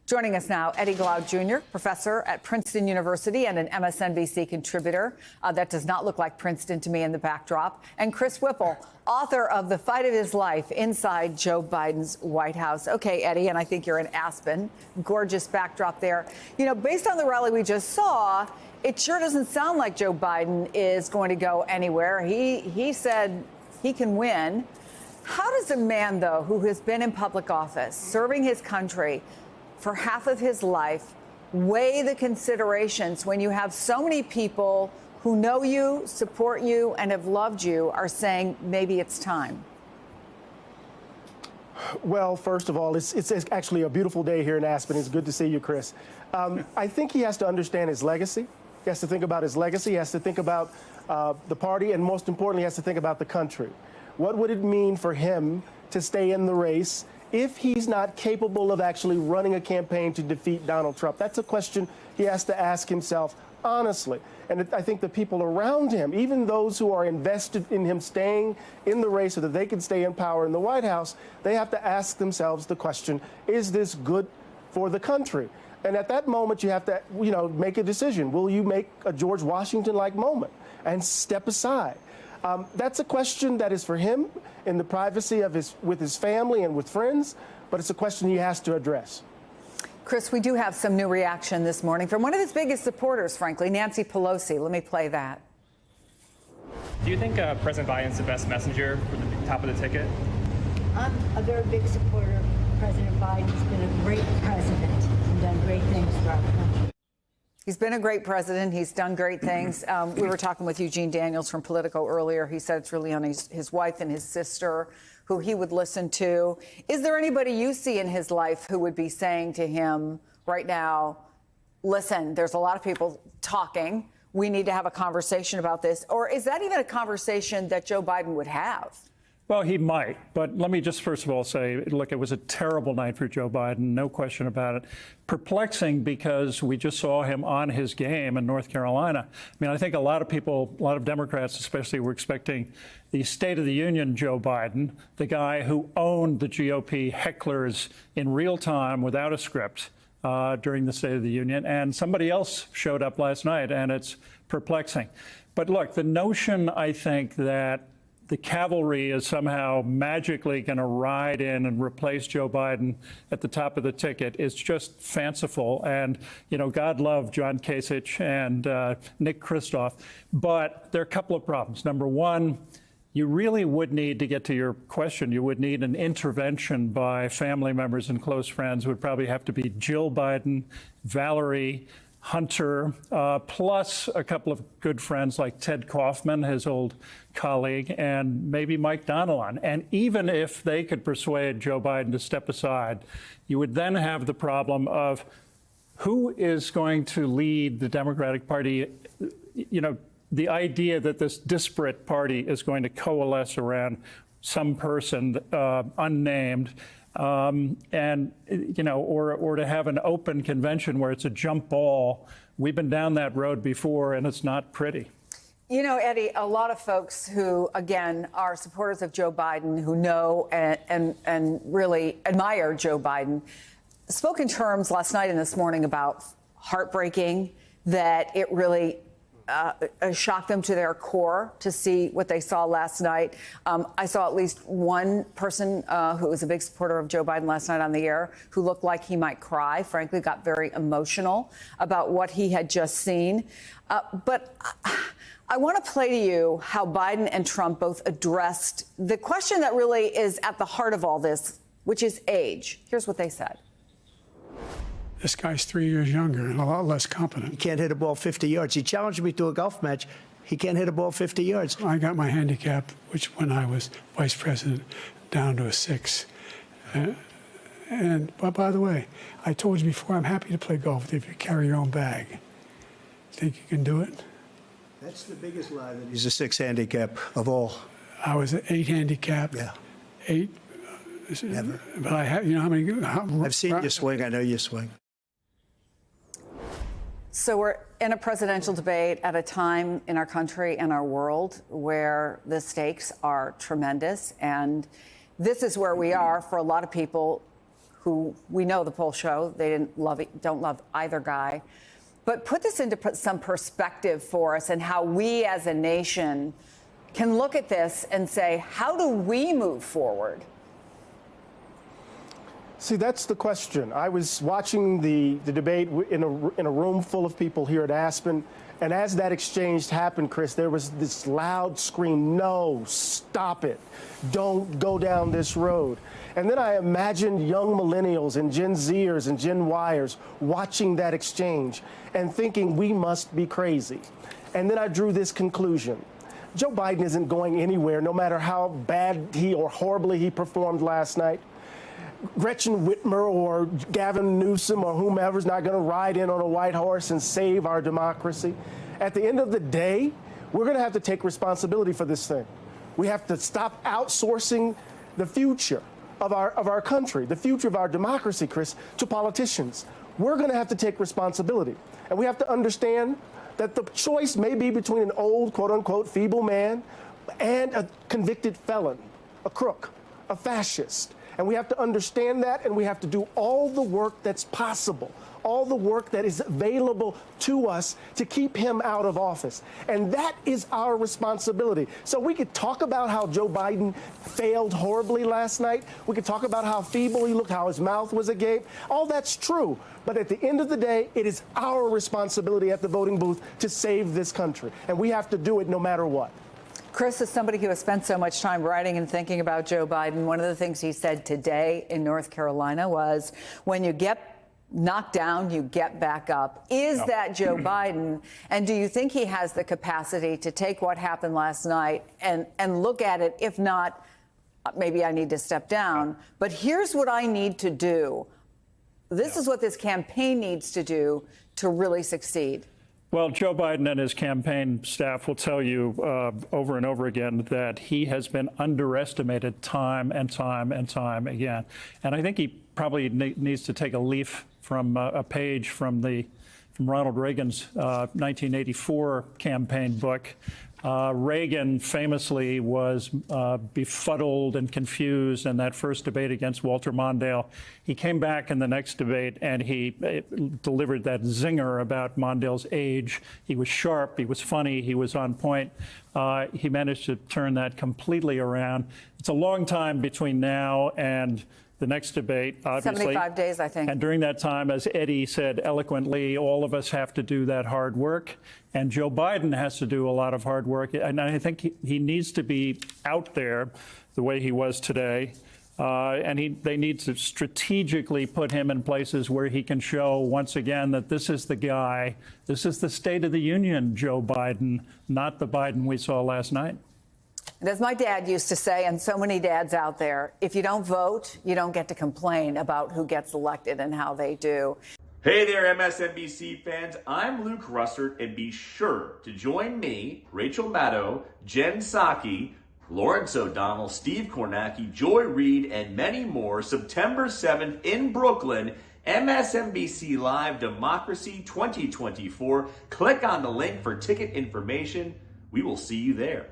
Joining us now, Eddie Glaude Jr., professor at Princeton University and an MSNBC contributor. That does not look like Princeton to me in the backdrop. And Chris Whipple, author of The Fight of His Life, Inside Joe Biden's White House. Okay, Eddie, and I think you're in Aspen. Gorgeous backdrop there. You know, based on the rally we just saw, it sure doesn't sound like Joe Biden is going to go anywhere. He said he can win. How does a man, though, who has been in public office, serving his country for half of his life, weigh the considerations when you have so many people who know you, support you, and have loved you are saying maybe it's time? Well, first of all, it's actually a beautiful day here in Aspen. It's good to see you, Chris. I think he has to understand his legacy. He has to think about his legacy. He has to think about the party, and most importantly, he has to think about the country. What would it mean for him to stay in the race if he's not capable of actually running a campaign to defeat Donald Trump? That's a question he has to ask himself honestly. And I think the people around him, even those who are invested in him staying in the race so that they can stay in power in the White House, they have to ask themselves the question, is this good for the country? And at that moment, you have to, make a decision. Will you make a George Washington-like moment and step aside? That's a question that is for him in the privacy of with his family and with friends, but it's a question he has to address. Chris, we do have some new reaction this morning from one of his biggest supporters, frankly, Nancy Pelosi. Let me play that. Do you think President Biden's the best messenger for the top of the ticket? I'm a very big supporter of President Biden. He's been a great president and done great things for our country. He's been a great president. He's done great things. We were talking with Eugene Daniels from Politico earlier. He said it's really on his wife and his sister who he would listen to. Is there anybody you see in his life who would be saying to him right now, listen, there's a lot of people talking. We need to have a conversation about this. Or is that even a conversation that Joe Biden would have? Well, he might. But let me just first of all say, look, it was a terrible night for Joe Biden, no question about it. Perplexing because we just saw him on his game in North Carolina. I mean, I think a lot of people, a lot of Democrats especially, were expecting the State of the Union Joe Biden, the guy who owned the GOP hecklers in real time without a script during the State of the Union. And somebody else showed up last night, and it's perplexing. But look, the notion, I think, that the cavalry is somehow magically going to ride in and replace Joe Biden at the top of the ticket is just fanciful. And, God love John Kasich and Nick Kristof. But there are a couple of problems. Number one, you really would need, to get to your question, you would need an intervention by family members and close friends. It would probably have to be Jill Biden, Valerie, Hunter, plus a couple of good friends like Ted Kaufman, his old colleague, and maybe Mike Donilon. And even if they could persuade Joe Biden to step aside, you would then have the problem of who is going to lead the Democratic Party. The idea that this disparate party is going to coalesce around some person unnamed, or to have an open convention where it's a jump ball. We've been down that road before, and it's not pretty. Eddie, a lot of folks who, again, are supporters of Joe Biden, who know and really admire Joe Biden, spoke in terms last night and this morning about heartbreaking, that it really shocked them to their core to see what they saw last night. I saw at least one person who was a big supporter of Joe Biden last night on the air who looked like he might cry, frankly, got very emotional about what he had just seen. But I want to play to you how Biden and Trump both addressed the question that really is at the heart of all this, which is age. Here's what they said. This guy's 3 years younger and a lot less competent. He can't hit a ball 50 yards. He challenged me to a golf match. He can't hit a ball 50 yards. I got my handicap, which when I was vice president, down to a 6. But by the way, I told you before, I'm happy to play golf if you carry your own bag. Think you can do it? That's the biggest lie, that he's a 6 handicap of all. I was an 8 handicap. Yeah. 8. Never. But I have, how many? I've seen you swing. I know you swing. So we're in a presidential debate at a time in our country and our world where the stakes are tremendous. And this is where we are for a lot of people who we know the polls show they don't love either guy. But put this into some perspective for us and how we as a nation can look at this and say, how do we move forward? See, that's the question. I was watching the debate in a room full of people here at Aspen, and as that exchange happened, Chris, there was this loud scream, no, stop it. Don't go down this road. And then I imagined young millennials and Gen Zers and Gen Yers watching that exchange and thinking we must be crazy. And then I drew this conclusion. Joe Biden isn't going anywhere, no matter how bad he or horribly he performed last night. Gretchen Whitmer or Gavin Newsom or whomever is not going to ride in on a white horse and save our democracy. At the end of the day, we're going to have to take responsibility for this thing. We have to stop outsourcing the future of our country, the future of our democracy, Chris, to politicians. We're going to have to take responsibility. And we have to understand that the choice may be between an old, quote unquote, feeble man and a convicted felon, a crook, a fascist. And we have to understand that, and we have to do all the work that's possible, all the work that is available to us to keep him out of office. And that is our responsibility. So we could talk about how Joe Biden failed horribly last night. We could talk about how feeble he looked, how his mouth was agape. All that's true. But at the end of the day, it is our responsibility at the voting booth to save this country. And we have to do it no matter what. Chris, as somebody who has spent so much time writing and thinking about Joe Biden, one of the things he said today in North Carolina was, when you get knocked down, you get back up. Is that Joe Biden? And do you think he has the capacity to take what happened last night and look at it? If not, maybe I need to step down. But here's what I need to do. This is what this campaign needs to do to really succeed. Well, Joe Biden and his campaign staff will tell you over and over again that he has been underestimated time and time and time again. And I think he probably needs to take a leaf from a page from Ronald Reagan's 1984 campaign book. Reagan famously was befuddled and confused in that first debate against Walter Mondale. He came back in the next debate and he delivered that zinger about Mondale's age. He was sharp, he was funny, he was on point. He managed to turn that completely around. It's a long time between now and the next debate, obviously. 75 days, I think. And during that time, as Eddie said eloquently, all of us have to do that hard work. And Joe Biden has to do a lot of hard work. And I think he needs to be out there the way he was today. And they need to strategically put him in places where he can show once again that this is the guy, this is the State of the Union Joe Biden, not the Biden we saw last night. And as my dad used to say, and so many dads out there, if you don't vote, you don't get to complain about who gets elected and how they do. Hey there, MSNBC fans. I'm Luke Russert, and be sure to join me, Rachel Maddow, Jen Psaki, Lawrence O'Donnell, Steve Kornacki, Joy Reid, and many more September 7th in Brooklyn, MSNBC Live Democracy 2024. Click on the link for ticket information. We will see you there.